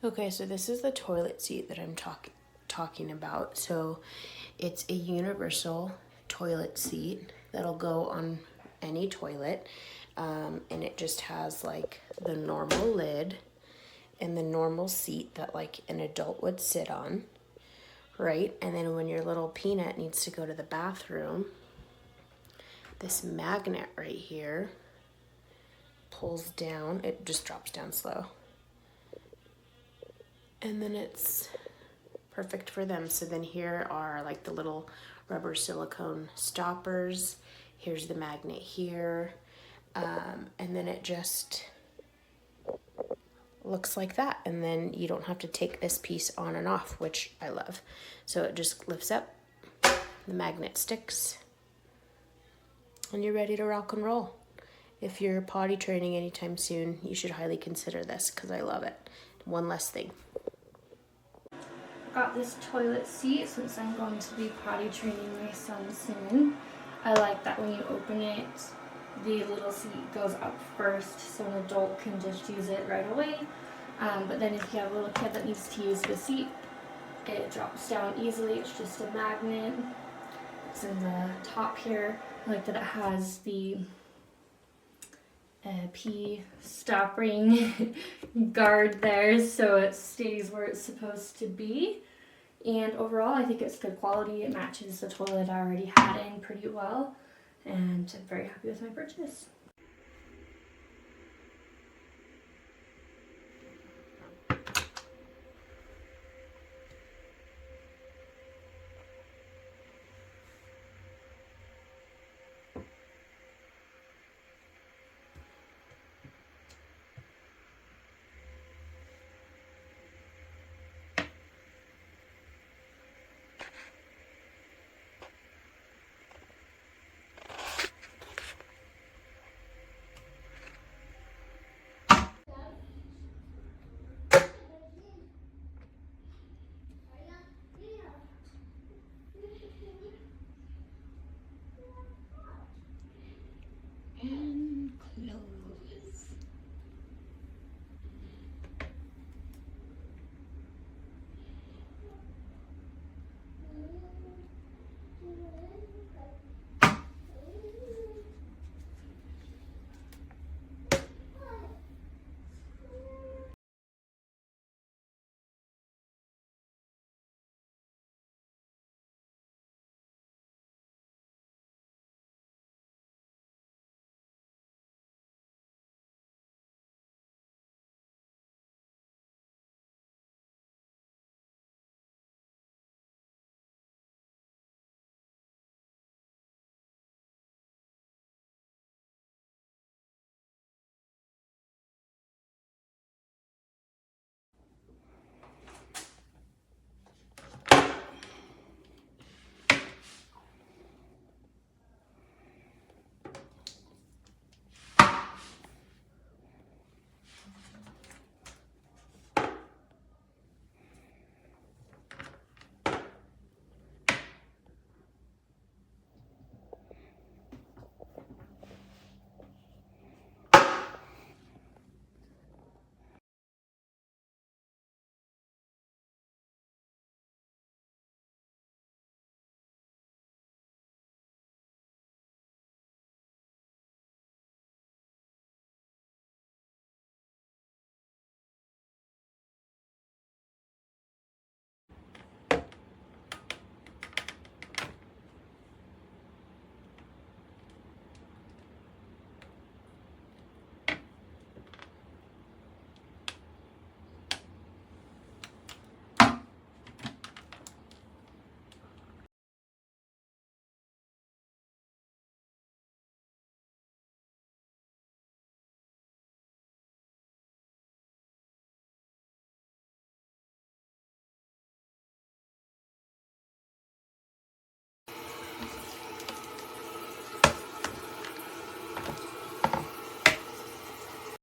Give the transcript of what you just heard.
Okay, so this is the toilet seat that I'm talking about. So it's a universal toilet seat that'll go on any toilet. And it just has like the normal lid and the normal seat that like an adult would sit on, right? And then when your little peanut needs to go to the bathroom, this magnet right here pulls down, it just drops down slow. And then it's perfect for them. So then here are like the little rubber silicone stoppers. Here's the magnet here. And then it just looks like that. And then you don't have to take this piece on and off, which I love. So it just lifts up, the magnet sticks, and you're ready to rock and roll. If you're potty training anytime soon, you should highly consider this because I love it. One less thing. Got this toilet seat since I'm going to be potty training my son soon. I like that when you open it, the little seat goes up first so an adult can just use it right away. But then if you have a little kid that needs to use the seat, it drops down easily. It's just a magnet. It's in the top here. I like that it has the pee stop ring guard there so it stays where it's supposed to be. And overall I think it's good quality. It matches the toilet I already had in pretty well, and I'm very happy with my purchase.